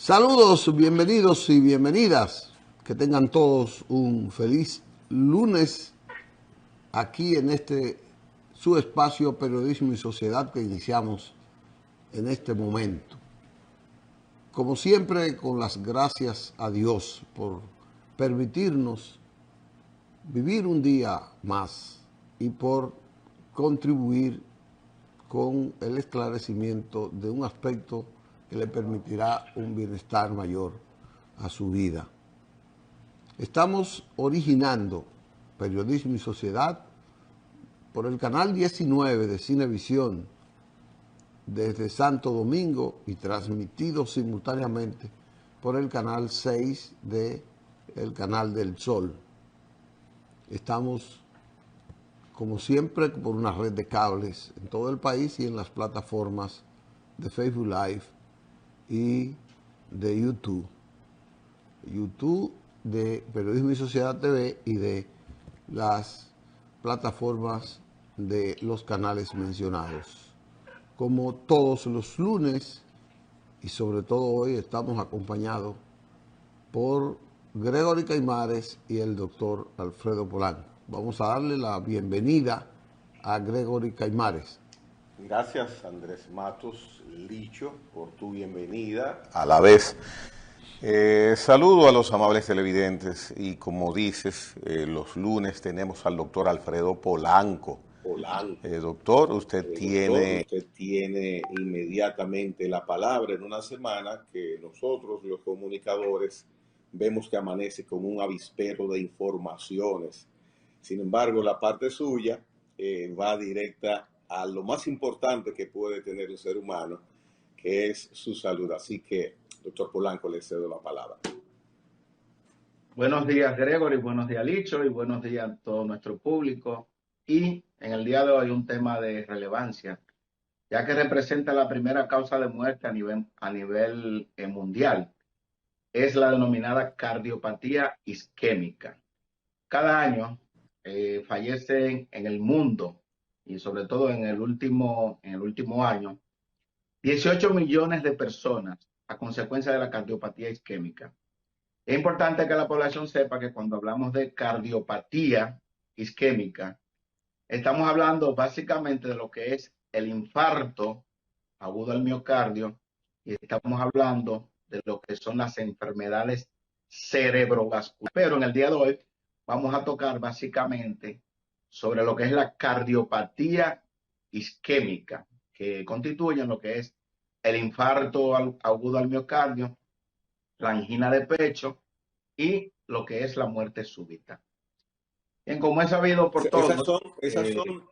Saludos, bienvenidos y bienvenidas. Que tengan todos un feliz lunes aquí en su espacio Periodismo y Sociedad que iniciamos en este momento. Como siempre, con las gracias a Dios por permitirnos vivir un día más y por contribuir con el esclarecimiento de un aspecto que le permitirá un bienestar mayor a su vida. Estamos originando Periodismo y Sociedad por el canal 19 de Cinevisión desde Santo Domingo y transmitido simultáneamente por el canal 6 de el Canal del Sol. Estamos, como siempre, por una red de cables en todo el país y en las plataformas de Facebook Live y de YouTube de Periodismo y Sociedad TV y de las plataformas de los canales mencionados. Como todos los lunes y sobre todo hoy estamos acompañados por Gregory Caimares y el doctor Alfredo Polanco. Vamos a darle la bienvenida a Gregory Caimares. Gracias, Andrés Matos Licho, por tu bienvenida. A la vez, saludo a los amables televidentes y como dices, los lunes tenemos al doctor Alfredo Polanco. Doctor, usted tiene inmediatamente la palabra en una semana que nosotros, los comunicadores, vemos que amanece como un avispero de informaciones. Sin embargo, la parte suya va directa a lo más importante que puede tener un ser humano, que es su salud. Así que, doctor Polanco, le cedo la palabra. Buenos días, Gregory, buenos días, Licho, y buenos días a todo nuestro público. Y en el día de hoy un tema de relevancia, ya que representa la primera causa de muerte a nivel mundial. Es la denominada cardiopatía isquémica. Cada año fallecen en el mundo, y sobre todo en el último año, 18 millones de personas a consecuencia de la cardiopatía isquémica. Es importante que la población sepa que cuando hablamos de cardiopatía isquémica, estamos hablando básicamente de lo que es el infarto agudo al miocardio y estamos hablando de lo que son las enfermedades cerebrovasculares. Pero en el día de hoy vamos a tocar básicamente sobre lo que es la cardiopatía isquémica, que constituyen lo que es el infarto agudo al miocardio, la angina de pecho y lo que es la muerte súbita. Bien, como es sabido por todos... Esas son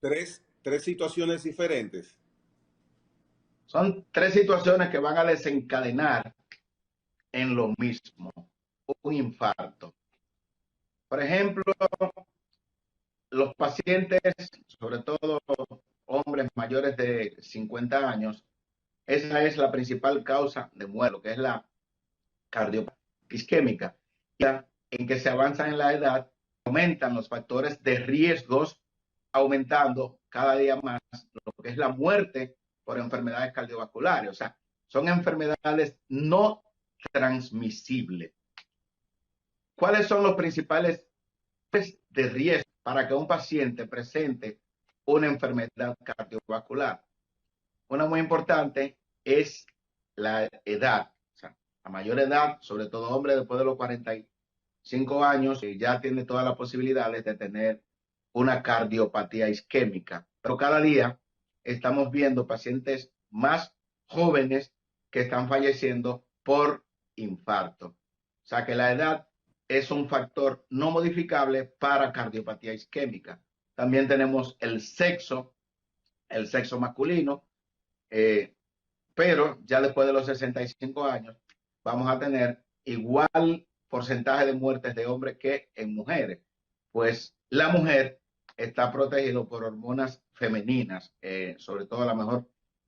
tres situaciones diferentes. Son tres situaciones que van a desencadenar en lo mismo, un infarto. Por ejemplo, los pacientes, sobre todo hombres mayores de 50 años, esa es la principal causa de muerte, que es la cardiopatía isquémica. Ya en que se avanza en la edad, aumentan los factores de riesgos, aumentando cada día más lo que es la muerte por enfermedades cardiovasculares. O sea, son enfermedades no transmisibles. ¿Cuáles son los principales de riesgo para que un paciente presente una enfermedad cardiovascular? Una muy importante es la edad. O sea, a mayor edad, sobre todo hombre después de los 45 años, ya tiene todas las posibilidades de tener una cardiopatía isquémica. Pero cada día estamos viendo pacientes más jóvenes que están falleciendo por infarto. O sea que la edad es un factor no modificable para cardiopatía isquémica. También tenemos el sexo masculino, pero ya después de los 65 años vamos a tener igual porcentaje de muertes de hombres que en mujeres, pues la mujer está protegida por hormonas femeninas, sobre todo a lo mejor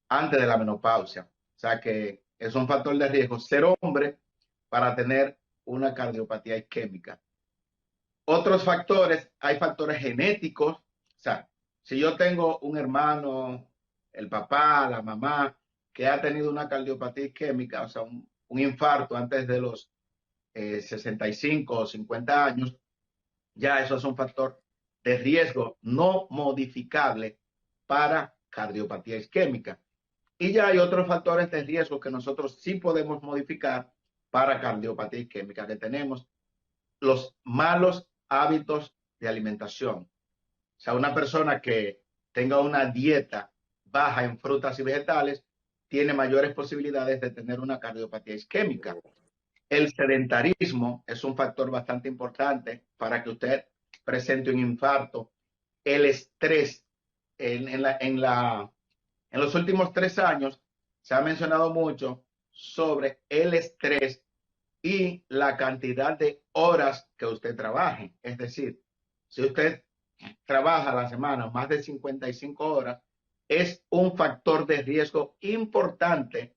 antes de la menopausia. O sea que es un factor de riesgo ser hombre para tener una cardiopatía isquémica. Otros factores, hay factores genéticos. O sea, si yo tengo un hermano, el papá, la mamá, que ha tenido una cardiopatía isquémica, o sea, un infarto antes de los 65 o 50 años, ya eso es un factor de riesgo no modificable para cardiopatía isquémica. Y ya hay otros factores de riesgo que nosotros sí podemos modificar para cardiopatía isquémica, que tenemos los malos hábitos de alimentación. O sea, una persona que tenga una dieta baja en frutas y vegetales tiene mayores posibilidades de tener una cardiopatía isquémica. El sedentarismo es un factor bastante importante para que usted presente un infarto. El estrés en los últimos 3 años se ha mencionado mucho sobre el estrés y la cantidad de horas que usted trabaje. Es decir, si usted trabaja a la semana más de 55 horas, es un factor de riesgo importante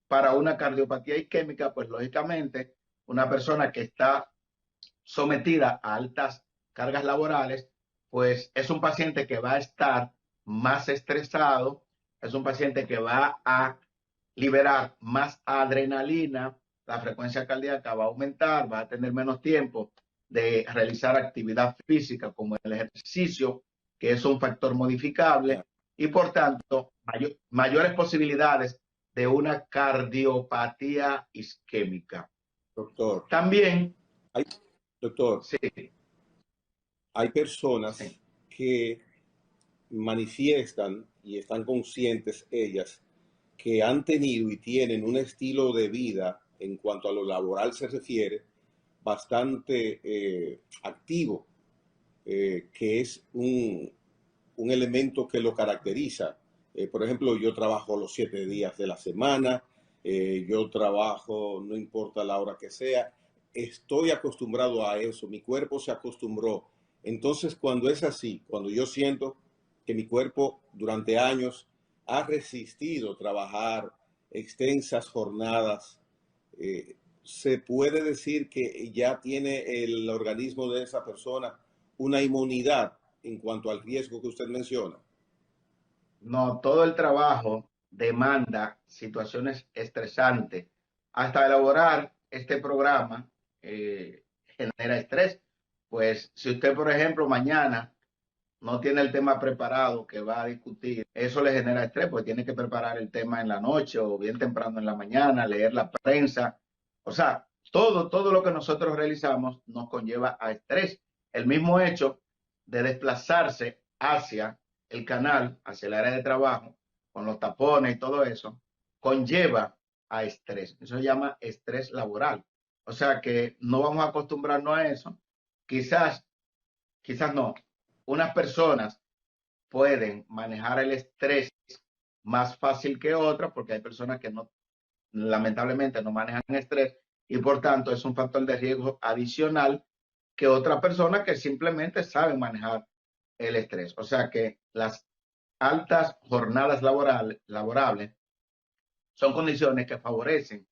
para una cardiopatía isquémica, pues lógicamente una persona que está sometida a altas cargas laborales, pues es un paciente que va a estar más estresado, es un paciente que va a liberar más adrenalina, la frecuencia cardíaca va a aumentar, va a tener menos tiempo de realizar actividad física como el ejercicio, que es un factor modificable, y por tanto mayores posibilidades de una cardiopatía isquémica. Doctor, También, doctor, sí, hay personas sí, que manifiestan y están conscientes ellas que han tenido y tienen un estilo de vida en cuanto a lo laboral se refiere bastante activo, que es un elemento que lo caracteriza. Por ejemplo, yo trabajo los 7 días de la semana, yo trabajo no importa la hora que sea, estoy acostumbrado a eso, mi cuerpo se acostumbró. Entonces, cuando es así, cuando yo siento que mi cuerpo durante años ha resistido trabajar extensas jornadas, se puede decir que ya tiene el organismo de esa persona una inmunidad en cuanto al riesgo que usted menciona. no, todo el trabajo demanda situaciones estresantes. Hasta elaborar este programa genera estrés. Pues si usted, por ejemplo, mañana no tiene el tema preparado que va a discutir, eso le genera estrés, porque tiene que preparar el tema en la noche o bien temprano en la mañana, leer la prensa. O sea, todo lo que nosotros realizamos nos conlleva a estrés. El mismo hecho de desplazarse hacia el canal, hacia el área de trabajo, con los tapones y todo eso, conlleva a estrés. Eso se llama estrés laboral. O sea que no vamos a acostumbrarnos a eso. Quizás no. Unas personas pueden manejar el estrés más fácil que otras, porque hay personas que no, lamentablemente no manejan estrés y por tanto es un factor de riesgo adicional que otras personas que simplemente saben manejar el estrés. O sea que las altas jornadas laborables son condiciones que favorecen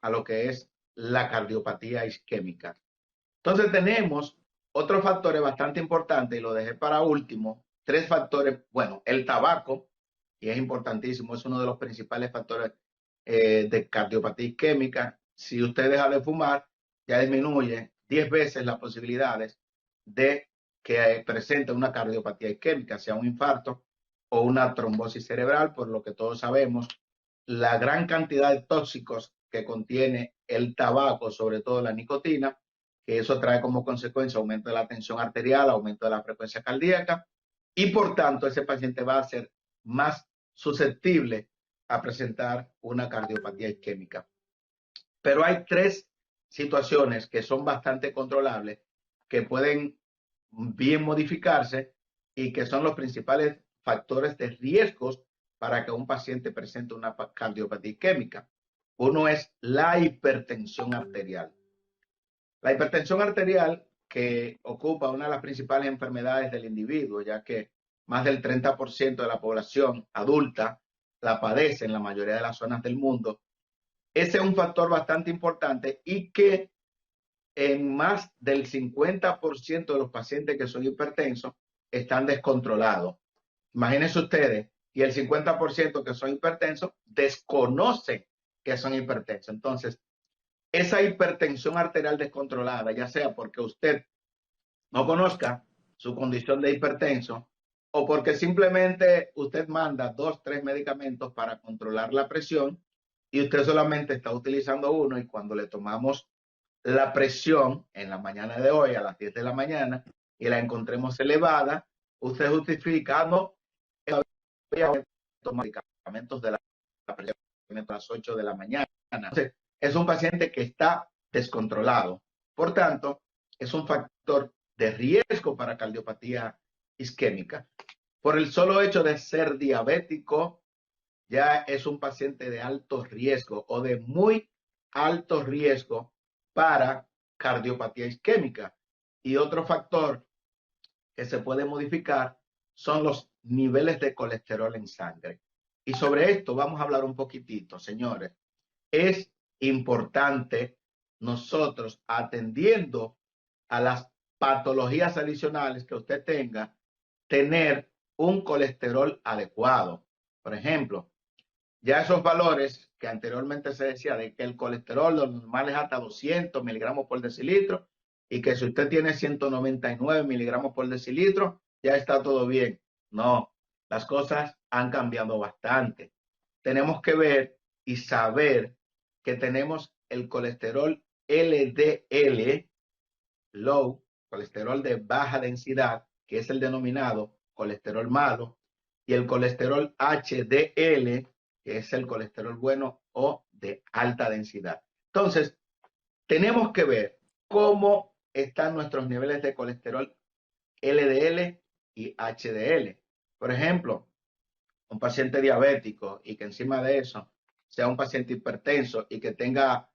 a lo que es la cardiopatía isquémica. Entonces tenemos otros factores bastante importantes y lo dejé para último. 3 factores. Bueno, el tabaco, y es importantísimo, es uno de los principales factores de cardiopatía isquémica. Si usted deja de fumar, ya disminuye 10 veces las posibilidades de que presente una cardiopatía isquémica, sea un infarto o una trombosis cerebral, por lo que todos sabemos la gran cantidad de tóxicos que contiene el tabaco, sobre todo la nicotina, que eso trae como consecuencia aumento de la tensión arterial, aumento de la frecuencia cardíaca, y por tanto ese paciente va a ser más susceptible a presentar una cardiopatía isquémica. Pero hay 3 situaciones que son bastante controlables, que pueden bien modificarse y que son los principales factores de riesgos para que un paciente presente una cardiopatía isquémica. Uno es la hipertensión arterial. La hipertensión arterial, que ocupa una de las principales enfermedades del individuo, ya que más del 30% de la población adulta la padece en la mayoría de las zonas del mundo, ese es un factor bastante importante y que en más del 50% de los pacientes que son hipertensos están descontrolados. Imagínense ustedes, y el 50% que son hipertensos desconocen que son hipertensos. Entonces, esa hipertensión arterial descontrolada, ya sea porque usted no conozca su condición de hipertenso o porque simplemente usted manda 2, 3 medicamentos para controlar la presión y usted solamente está utilizando uno, y cuando le tomamos la presión en la mañana de hoy a las 10 de la mañana y la encontremos elevada, usted justifica, no, voy a tomar medicamentos de la presión a las 8 de la mañana. Entonces, es un paciente que está descontrolado. Por tanto, es un factor de riesgo para cardiopatía isquémica. Por el solo hecho de ser diabético, ya es un paciente de alto riesgo o de muy alto riesgo para cardiopatía isquémica. Y otro factor que se puede modificar son los niveles de colesterol en sangre. Y sobre esto vamos a hablar un poquitito, señores. Es importante nosotros, atendiendo a las patologías adicionales que usted tenga, tener un colesterol adecuado. Por ejemplo, ya esos valores que anteriormente se decía de que el colesterol lo normal es hasta 200 miligramos por decilitro, y que si usted tiene 199 miligramos por decilitro, ya está todo bien. No, las cosas han cambiado bastante. Tenemos que ver y saber que tenemos el colesterol LDL, low, colesterol de baja densidad, que es el denominado colesterol malo, y el colesterol HDL, que es el colesterol bueno o de alta densidad. Entonces, tenemos que ver cómo están nuestros niveles de colesterol LDL y HDL. Por ejemplo, un paciente diabético y que encima de eso sea un paciente hipertenso y que tenga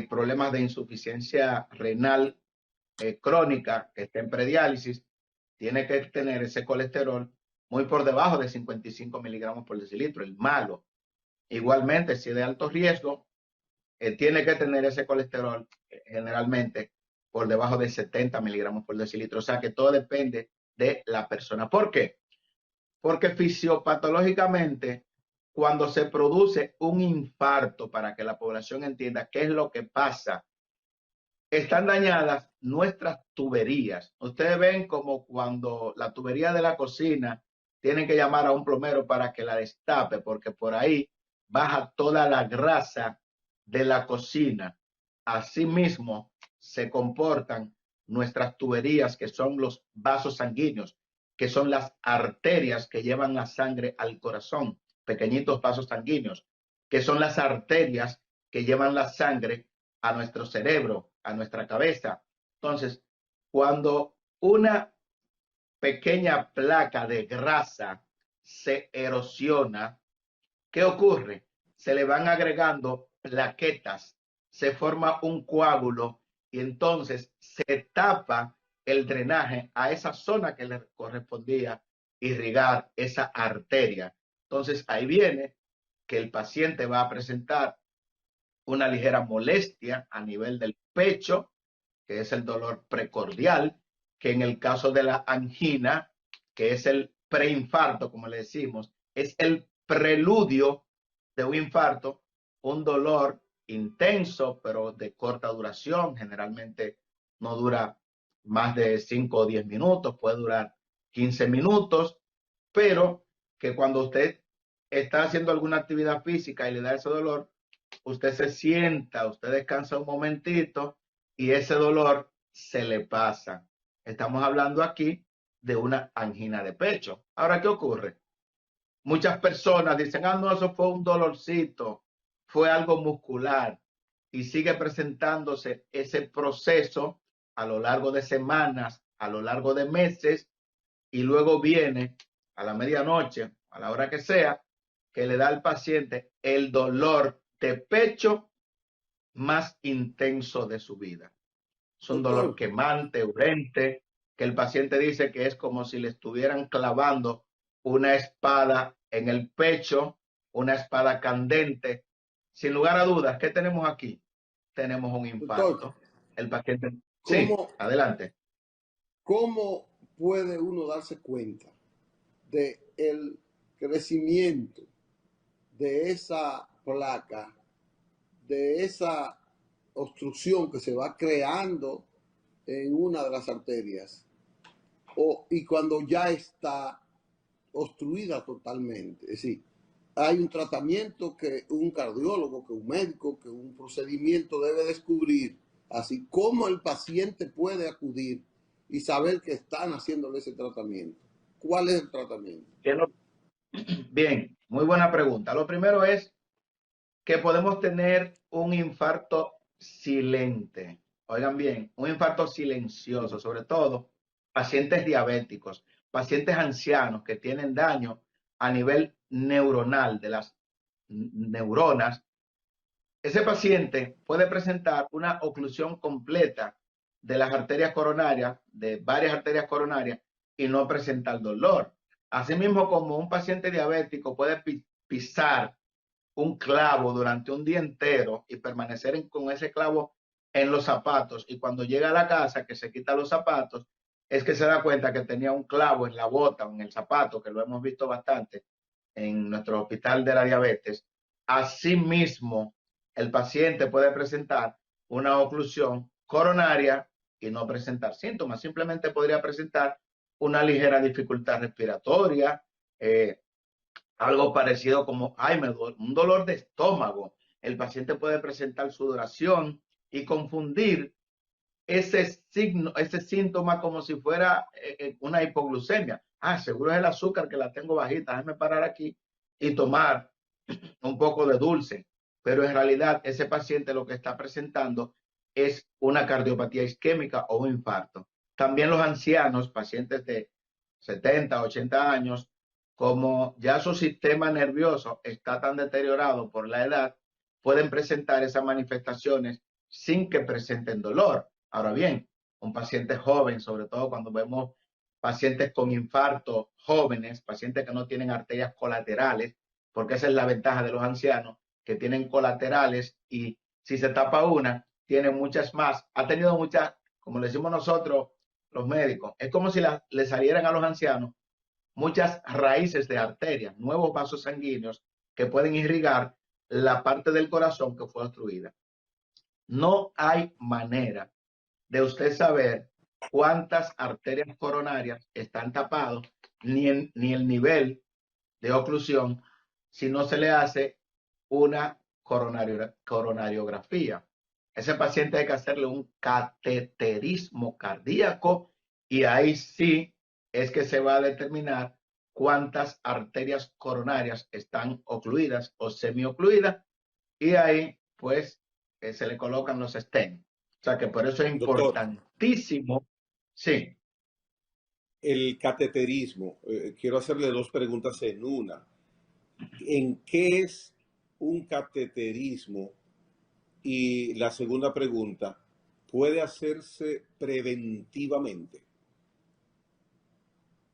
problemas de insuficiencia renal crónica, que esté en prediálisis, tiene que tener ese colesterol muy por debajo de 55 miligramos por decilitro, el malo. Igualmente, si es de alto riesgo, tiene que tener ese colesterol generalmente por debajo de 70 miligramos por decilitro. O sea que todo depende de la persona. ¿Por qué? Porque fisiopatológicamente, cuando se produce un infarto, para que la población entienda qué es lo que pasa, están dañadas nuestras tuberías. Ustedes ven como cuando la tubería de la cocina tienen que llamar a un plomero para que la destape, porque por ahí baja toda la grasa de la cocina. Asimismo, se comportan nuestras tuberías, que son los vasos sanguíneos, que son las arterias que llevan la sangre al corazón, pequeñitos vasos sanguíneos, que son las arterias que llevan la sangre a nuestro cerebro, a nuestra cabeza. Entonces, cuando una pequeña placa de grasa se erosiona, ¿qué ocurre? Se le van agregando plaquetas, se forma un coágulo y entonces se tapa el drenaje a esa zona que le correspondía irrigar esa arteria. Entonces ahí viene que el paciente va a presentar una ligera molestia a nivel del pecho, que es el dolor precordial, que en el caso de la angina, que es el preinfarto, como le decimos, es el preludio de un infarto, un dolor intenso, pero de corta duración, generalmente no dura más de 5 o 10 minutos, puede durar 15 minutos, pero que cuando usted está haciendo alguna actividad física y le da ese dolor, usted se sienta, usted descansa un momentito y ese dolor se le pasa. Estamos hablando aquí de una angina de pecho. Ahora, ¿qué ocurre? Muchas personas dicen, ah, no, eso fue un dolorcito, fue algo muscular, y sigue presentándose ese proceso a lo largo de semanas, a lo largo de meses, y luego viene a la medianoche, a la hora que sea, que le da al paciente el dolor de pecho más intenso de su vida. Es un dolor Doctor, quemante, urente, que el paciente dice que es como si le estuvieran clavando una espada en el pecho, una espada candente. Sin lugar a dudas, ¿qué tenemos aquí? Tenemos un doctor, infarto. El paciente, sí, ¿cómo, adelante. cómo puede uno darse cuenta de el crecimiento de esa placa, de esa obstrucción que se va creando en una de las arterias y cuando ya está obstruida totalmente. Es decir, hay un tratamiento que un cardiólogo, que un médico, que un procedimiento debe descubrir, así como el paciente puede acudir y saber que están haciéndole ese tratamiento. ¿Cuál es el tratamiento? Bien, muy buena pregunta. Lo primero es que podemos tener un infarto silente. Oigan bien, un infarto silencioso, sobre todo pacientes diabéticos, pacientes ancianos que tienen daño a nivel neuronal de las neuronas. Ese paciente puede presentar una oclusión completa de las arterias coronarias, de varias arterias coronarias, y no presentar dolor. Asimismo, como un paciente diabético puede pisar un clavo durante un día entero y permanecer con ese clavo en los zapatos, y cuando llega a la casa que se quita los zapatos, es que se da cuenta que tenía un clavo en la bota o en el zapato, que lo hemos visto bastante en nuestro hospital de la diabetes. Asimismo, el paciente puede presentar una oclusión coronaria y no presentar síntomas. Simplemente podría presentar una ligera dificultad respiratoria, algo parecido como, un dolor de estómago. El paciente puede presentar sudoración y confundir ese signo, ese síntoma como si fuera una hipoglucemia. Seguro es el azúcar que la tengo bajita, déjame parar aquí y tomar un poco de dulce. Pero en realidad ese paciente lo que está presentando es una cardiopatía isquémica o un infarto. También los ancianos, pacientes de 70, 80 años, como ya su sistema nervioso está tan deteriorado por la edad, pueden presentar esas manifestaciones sin que presenten dolor. Ahora bien, un paciente joven, sobre todo cuando vemos pacientes con infarto jóvenes, pacientes que no tienen arterias colaterales, porque esa es la ventaja de los ancianos, que tienen colaterales, y si se tapa una, tiene muchas más. Ha tenido muchas, como le decimos nosotros, los médicos, es como si le salieran a los ancianos muchas raíces de arterias, nuevos vasos sanguíneos que pueden irrigar la parte del corazón que fue obstruida. No hay manera de usted saber cuántas arterias coronarias están tapadas, ni el nivel de oclusión, si no se le hace una coronariografía. Ese paciente hay que hacerle un cateterismo cardíaco, y ahí sí es que se va a determinar cuántas arterias coronarias están ocluidas o semiocluidas, y ahí pues se le colocan los stents. O sea que por eso es Doctor, importantísimo. Sí. el cateterismo, quiero hacerle dos preguntas en una. ¿En qué es un cateterismo? Y la segunda pregunta, ¿puede hacerse preventivamente?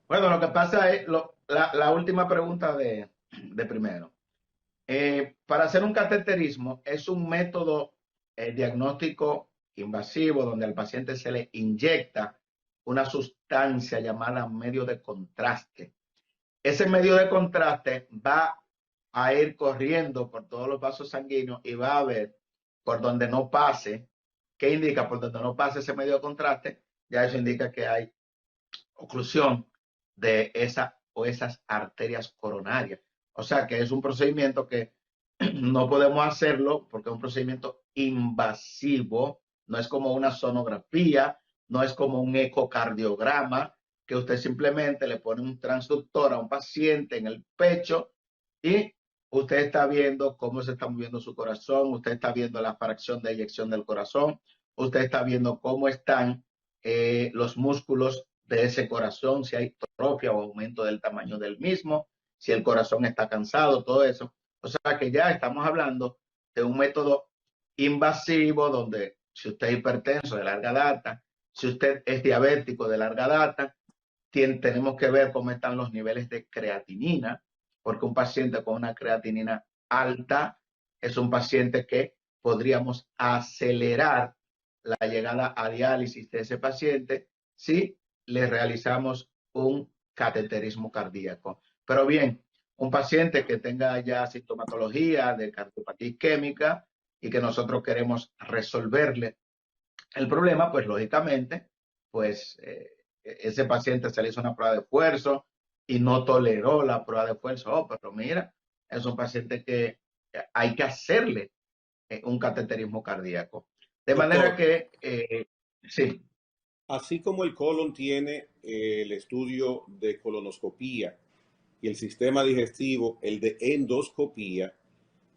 Bueno, lo que pasa es la última pregunta de primero. Para hacer un cateterismo es un método diagnóstico invasivo donde al paciente se le inyecta una sustancia llamada medio de contraste. Ese medio de contraste va a ir corriendo por todos los vasos sanguíneos y va a ver por donde no pase. ¿Qué indica? Por donde no pase ese medio de contraste, ya eso indica que hay oclusión de esa o esas arterias coronarias. O sea que es un procedimiento que no podemos hacerlo porque es un procedimiento invasivo, no es como una sonografía, no es como un ecocardiograma, que usted simplemente le pone un transductor a un paciente en el pecho y usted está viendo cómo se está moviendo su corazón, usted está viendo la fracción de eyección del corazón, usted está viendo cómo están los músculos de ese corazón, si hay atrofia o aumento del tamaño del mismo, si el corazón está cansado, todo eso. O sea que ya estamos hablando de un método invasivo donde si usted es hipertenso de larga data, si usted es diabético de larga data, tenemos que ver cómo están los niveles de creatinina, porque un paciente con una creatinina alta es un paciente que podríamos acelerar la llegada a diálisis de ese paciente si le realizamos un cateterismo cardíaco. Pero bien, un paciente que tenga ya sintomatología de cardiopatía isquémica y que nosotros queremos resolverle el problema, pues lógicamente, pues ese paciente se le hizo una prueba de esfuerzo y no toleró la prueba de esfuerzo. Oh, pero mira, es un paciente que hay que hacerle un cateterismo cardíaco. De manera Doctor, que, sí, así como el colon tiene el estudio de colonoscopía y el sistema digestivo, el de endoscopía,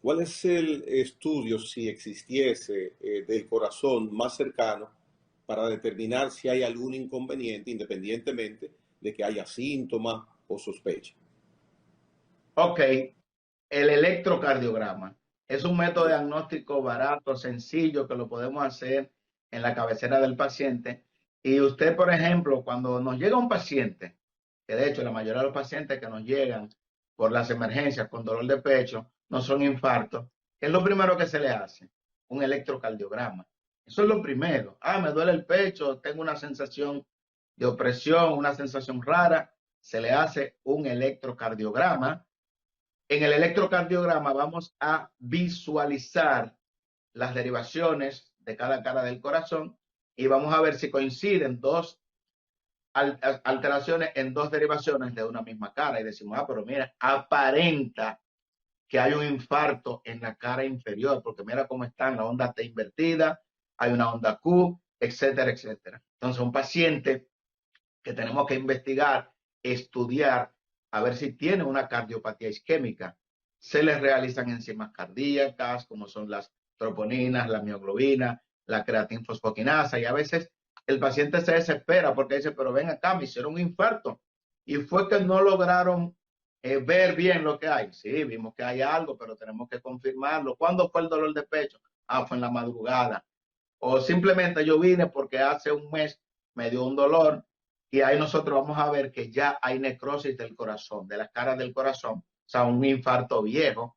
¿cuál es el estudio, si existiese, del corazón más cercano para determinar si hay algún inconveniente, independientemente de que haya síntomas o sospecha? ok, el electrocardiograma es un método Sí. diagnóstico barato, sencillo, que lo podemos hacer en la cabecera del paciente. Y usted, por ejemplo, cuando nos llega un paciente, que de hecho la mayoría de los pacientes que nos llegan por las emergencias con dolor de pecho no son infartos, ¿qué es lo primero que se le hace? Un electrocardiograma. Eso es lo primero. Ah, me duele el pecho, tengo una sensación de opresión, una sensación rara. Se le hace un electrocardiograma. En el electrocardiograma vamos a visualizar las derivaciones de cada cara del corazón y vamos a ver si coinciden dos alteraciones en dos derivaciones de una misma cara. Y decimos, ah, pero mira, aparenta que hay un infarto en la cara inferior, porque mira cómo están, la onda T invertida, hay una onda Q, etcétera, etcétera. Entonces, un paciente que tenemos que investigar, estudiar, a ver si tiene una cardiopatía isquémica. Se les realizan enzimas cardíacas, como son las troponinas, la mioglobina, la creatinfosfoquinasa, y a veces el paciente se desespera porque dice, pero ven acá, me hicieron un infarto. Y fue que no lograron ver bien lo que hay. Sí, vimos que hay algo, pero tenemos que confirmarlo. ¿Cuándo fue el dolor de pecho? Ah, fue en la madrugada. O simplemente yo vine porque hace un mes me dio un dolor y ahí nosotros vamos a ver que ya hay necrosis del corazón, de las caras del corazón, o sea, un infarto viejo.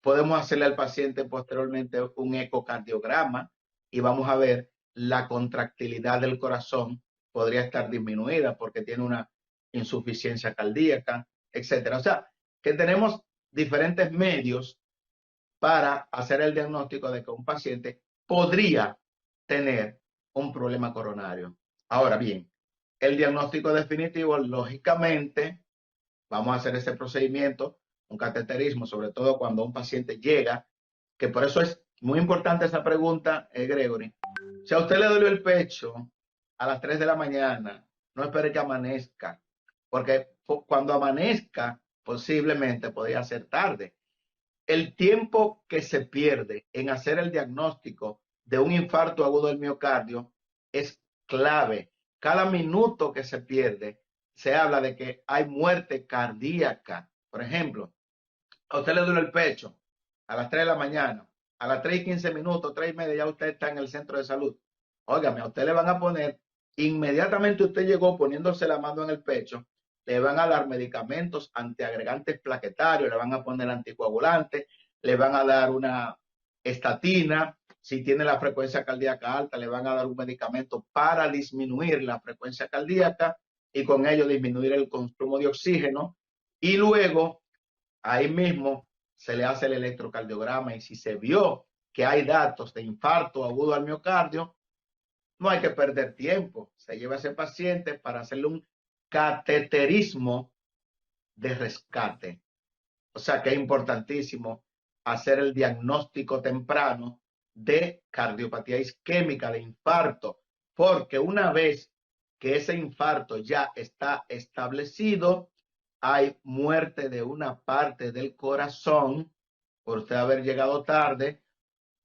Podemos hacerle al paciente posteriormente un ecocardiograma y vamos a ver la contractilidad del corazón podría estar disminuida porque tiene una insuficiencia cardíaca, etcétera. O sea, que tenemos diferentes medios para hacer el diagnóstico de que un paciente podría tener un problema coronario. Ahora bien, el diagnóstico definitivo, lógicamente, vamos a hacer ese procedimiento, un cateterismo, sobre todo cuando un paciente llega, que por eso es muy importante esa pregunta, Gregory. Si a usted le duele el pecho a las 3 de la mañana, no espere que amanezca, porque cuando amanezca, posiblemente podría ser tarde. El tiempo que se pierde en hacer el diagnóstico de un infarto agudo del miocardio es clave. Cada minuto que se pierde, se habla de que hay muerte cardíaca. Por ejemplo, a usted le duele el pecho a las 3 de la mañana, a las 3:15, 3:30, ya usted está en el centro de salud. Óigame, a usted le van a poner, inmediatamente usted llegó poniéndose la mano en el pecho, le van a dar medicamentos antiagregantes plaquetarios, le van a poner anticoagulantes, le van a dar una estatina, si tiene la frecuencia cardíaca alta, le van a dar un medicamento para disminuir la frecuencia cardíaca y con ello disminuir el consumo de oxígeno. Y luego, ahí mismo, se le hace el electrocardiograma y si se vio que hay datos de infarto agudo al miocardio, no hay que perder tiempo. Se lleva a ese paciente para hacerle un cateterismo de rescate. O sea que es importantísimo hacer el diagnóstico temprano de cardiopatía isquémica, de infarto, porque una vez que ese infarto ya está establecido, hay muerte de una parte del corazón por usted haber llegado tarde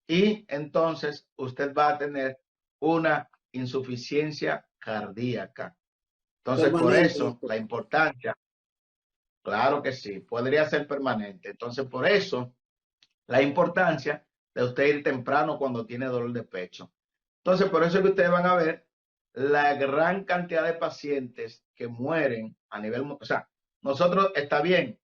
y entonces usted va a tener una insuficiencia cardíaca. Entonces, por Permanente, eso doctor. la importancia, claro que sí, podría ser permanente. Entonces, por eso la importancia de usted ir temprano cuando tiene dolor de pecho. Entonces, por eso es que ustedes van a ver la gran cantidad de pacientes que mueren a nivel, o sea, nosotros está bien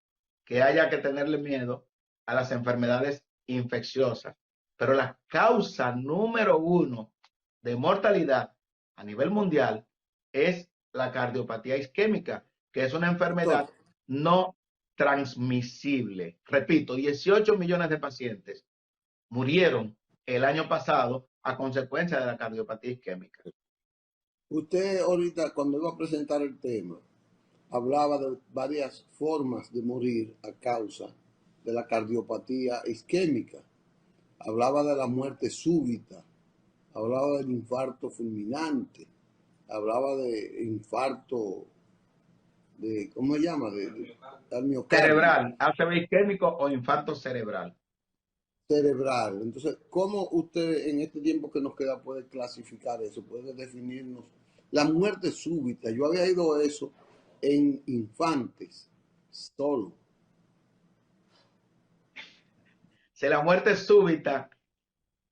que haya que tenerle miedo a las enfermedades infecciosas, pero la causa número uno de mortalidad a nivel mundial es la cardiopatía isquémica, que es una Doctor, enfermedad no transmisible. Repito, 18 millones de pacientes murieron el año pasado a consecuencia de la cardiopatía isquémica. Usted ahorita, cuando iba a presentar el tema, hablaba de varias formas de morir a causa de la cardiopatía isquémica. Hablaba de la muerte súbita, hablaba del infarto fulminante, hablaba de infarto de, ¿cómo se llama? De miocardio. Cerebral, ACV isquémico o infarto cerebral. Cerebral. Entonces, ¿cómo usted en este tiempo que nos queda puede clasificar eso? Puede definirnos la muerte súbita. Yo había oído eso en infantes solo. Si la muerte súbita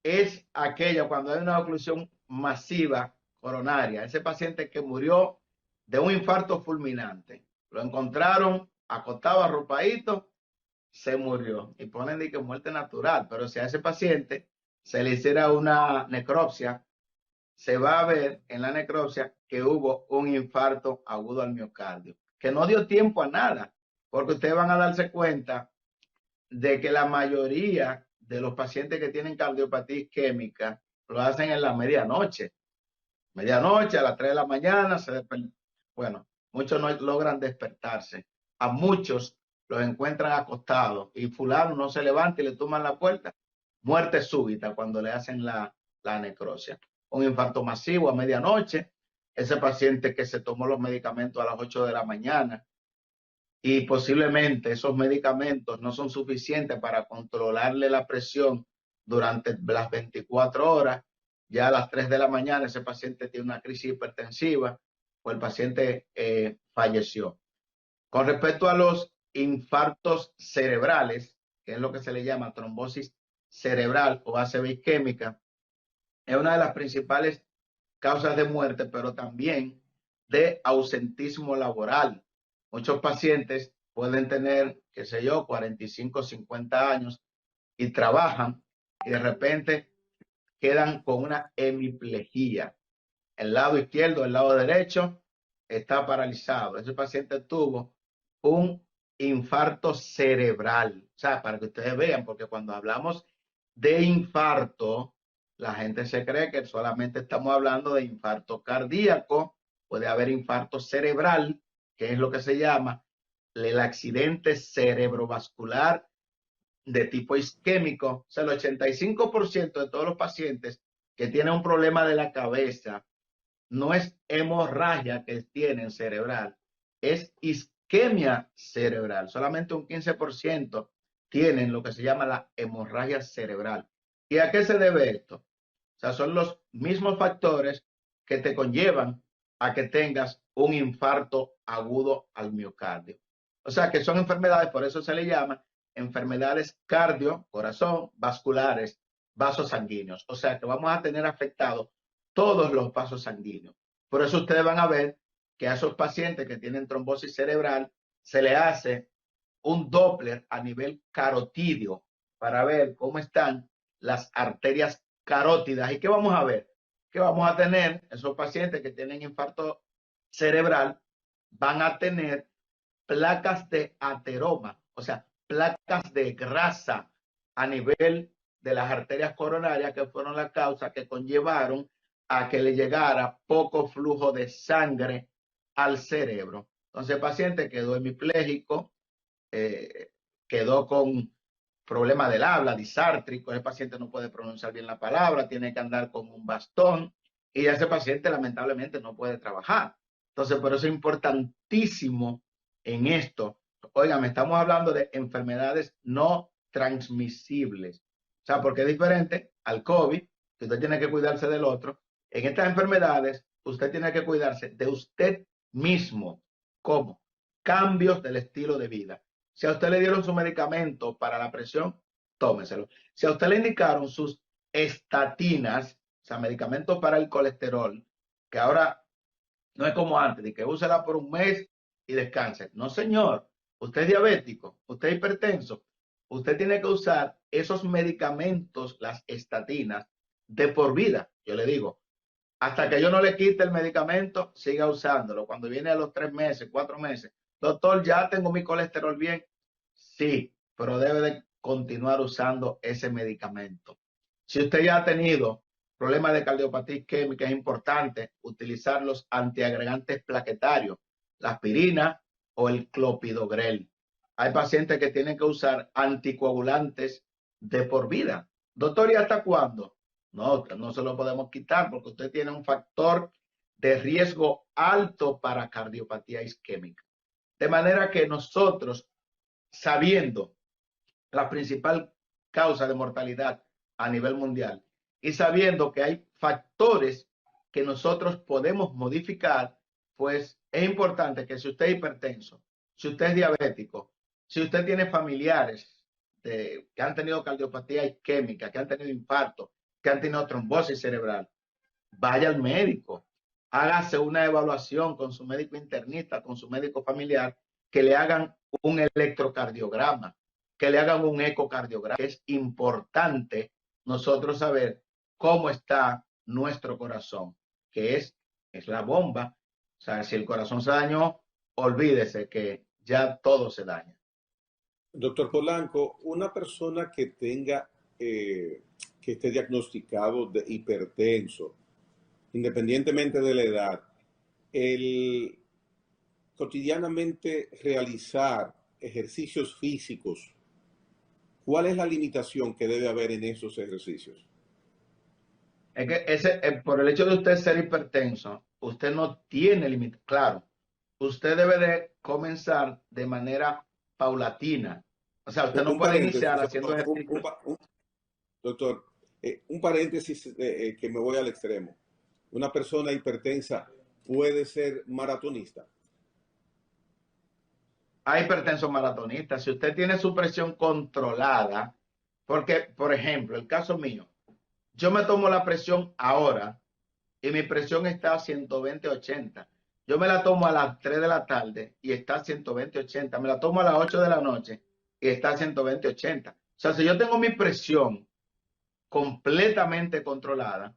es aquella cuando hay una oclusión masiva coronaria, ese paciente que murió de un infarto fulminante, lo encontraron acostado, arropadito, se murió y ponen de que muerte natural, pero si a ese paciente se le hiciera una necropsia, se va a ver en la necropsia que hubo un infarto agudo al miocardio, que no dio tiempo a nada, porque ustedes van a darse cuenta de que la mayoría de los pacientes que tienen cardiopatía isquémica lo hacen en la medianoche. Medianoche, a las 3 de la mañana, bueno, muchos no logran despertarse. A muchos los encuentran acostados y fulano no se levanta y le toman la puerta. Muerte súbita cuando le hacen la necropsia. Un infarto masivo a medianoche, ese paciente que se tomó los medicamentos a las 8 de la mañana, y posiblemente esos medicamentos no son suficientes para controlarle la presión durante las 24 horas, ya a las 3 de la mañana ese paciente tiene una crisis hipertensiva o el paciente falleció. Con respecto a los infartos cerebrales, que es lo que se le llama trombosis cerebral o ACV isquémica, es una de las principales causas de muerte, pero también de ausentismo laboral. Muchos pacientes pueden tener, qué sé yo, 45, 50 años y trabajan y de repente quedan con una hemiplegia. El lado izquierdo, el lado derecho está paralizado. Ese paciente tuvo un infarto cerebral. O sea, para que ustedes vean, porque cuando hablamos de infarto, la gente se cree que solamente estamos hablando de infarto cardíaco, puede haber infarto cerebral, que es lo que se llama el accidente cerebrovascular de tipo isquémico. O sea, el 85% de todos los pacientes que tienen un problema de la cabeza no es hemorragia que tienen cerebral, es isquemia cerebral. Solamente un 15% tienen lo que se llama la hemorragia cerebral. ¿Y a qué se debe esto? O sea, son los mismos factores que te conllevan a que tengas un infarto agudo al miocardio. O sea, que son enfermedades, por eso se le llama enfermedades cardio, corazón, vasculares, vasos sanguíneos. O sea, que vamos a tener afectados todos los vasos sanguíneos. Por eso ustedes van a ver que a esos pacientes que tienen trombosis cerebral se le hace un Doppler a nivel carotidio para ver cómo están las arterias carótidas. ¿Y qué vamos a ver? Que vamos a tener esos pacientes que tienen infarto cerebral, van a tener placas de ateroma, o sea, placas de grasa a nivel de las arterias coronarias, que fueron la causa que conllevaron a que le llegara poco flujo de sangre al cerebro. Entonces el paciente quedó hemipléjico, quedó con problema del habla, disártrico, el paciente no puede pronunciar bien la palabra, tiene que andar con un bastón y ese paciente lamentablemente no puede trabajar. Entonces, por eso es importantísimo en esto. Oigan, estamos hablando de enfermedades no transmisibles. O sea, porque es diferente al COVID, que usted tiene que cuidarse del otro. En estas enfermedades, usted tiene que cuidarse de usted mismo. ¿Cómo? Cambios del estilo de vida. Si a usted le dieron su medicamento para la presión, tómeselo. Si a usted le indicaron sus estatinas, o sea, medicamentos para el colesterol, que ahora no es como antes, de que úsela por un mes y descanse. No, señor. Usted es diabético, usted es hipertenso. Usted tiene que usar esos medicamentos, las estatinas, de por vida. Yo le digo, hasta que yo no le quite el medicamento, siga usándolo. Cuando viene a los 3 meses, 4 meses, doctor, ya tengo mi colesterol bien. Sí, pero debe de continuar usando ese medicamento. Si usted ya ha tenido problemas de cardiopatía isquémica, es importante utilizar los antiagregantes plaquetarios, la aspirina o el clopidogrel. Hay pacientes que tienen que usar anticoagulantes de por vida. Doctor, ¿y hasta cuándo? No, no se lo podemos quitar porque usted tiene un factor de riesgo alto para cardiopatía isquémica. De manera que nosotros, sabiendo la principal causa de mortalidad a nivel mundial y sabiendo que hay factores que nosotros podemos modificar, pues es importante que si usted es hipertenso, si usted es diabético, si usted tiene familiares que han tenido cardiopatía isquémica, que han tenido infarto, que han tenido trombosis cerebral, vaya al médico, hágase una evaluación con su médico internista, con su médico familiar, que le hagan un electrocardiograma, que le hagan un ecocardiograma. Es importante nosotros saber cómo está nuestro corazón, que es la bomba. O sea, si el corazón se dañó, olvídese que ya todo se daña. Doctor Polanco, una persona que tenga, que esté diagnosticado de hipertenso, independientemente de la edad, el cotidianamente realizar ejercicios físicos, ¿cuál es la limitación que debe haber en esos ejercicios? Es que por el hecho de usted ser hipertenso, usted no tiene límite. Claro, usted debe de comenzar de manera paulatina. O sea, usted no puede iniciar haciendo ejercicio. Doctor, un paréntesis que me voy al extremo. ¿Una persona hipertensa puede ser maratonista? Hay hipertensos maratonistas. Si usted tiene su presión controlada, porque, por ejemplo, el caso mío, yo me tomo la presión ahora y mi presión está a 120/80. Yo me la tomo a las 3 de la tarde y está a 120/80. Me la tomo a las 8 de la noche y está a 120/80. O sea, si yo tengo mi presión completamente controlada,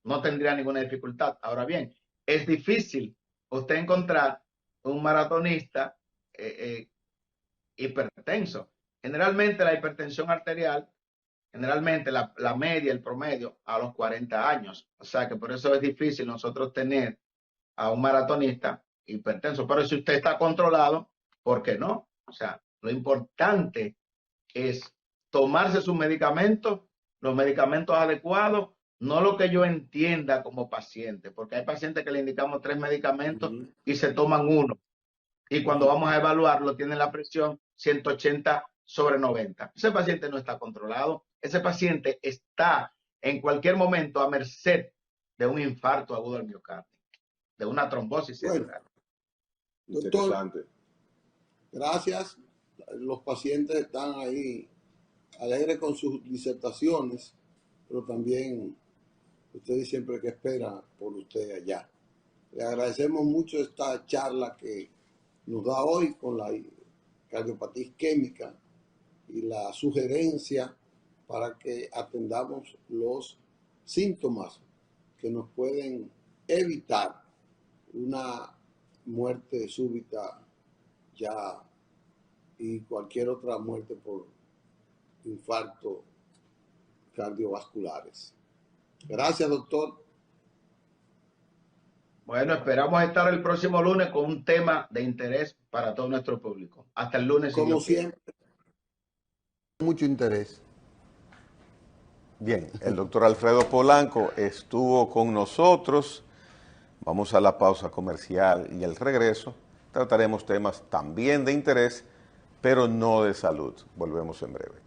no tendría ninguna dificultad. Ahora bien, es difícil usted encontrar un maratonista hipertenso. Generalmente la hipertensión arterial, generalmente la media, el promedio, a los 40 años. O sea que por eso es difícil nosotros tener a un maratonista hipertenso. Pero si usted está controlado, ¿por qué no? O sea, lo importante es tomarse sus medicamentos, los medicamentos adecuados, no lo que yo entienda como paciente, porque hay pacientes que le indicamos 3 medicamentos y se toman uno. Y cuando vamos a evaluarlo, tienen la presión 180/90. Ese paciente no está controlado. Ese paciente está en cualquier momento a merced de un infarto agudo del miocardio, de una trombosis cerebral. Doctor, gracias. Los pacientes están ahí alegres con sus disertaciones, pero también ustedes siempre que esperan por usted allá. Le agradecemos mucho esta charla que nos da hoy con la cardiopatía isquémica y la sugerencia para que atendamos los síntomas que nos pueden evitar una muerte súbita ya y cualquier otra muerte por infarto cardiovasculares. Gracias, doctor. Bueno, esperamos estar el próximo lunes con un tema de interés para todo nuestro público. Hasta el lunes. Como siempre, mucho interés. Bien, el doctor Alfredo Polanco estuvo con nosotros. Vamos a la pausa comercial y al regreso trataremos temas también de interés, pero no de salud. Volvemos en breve.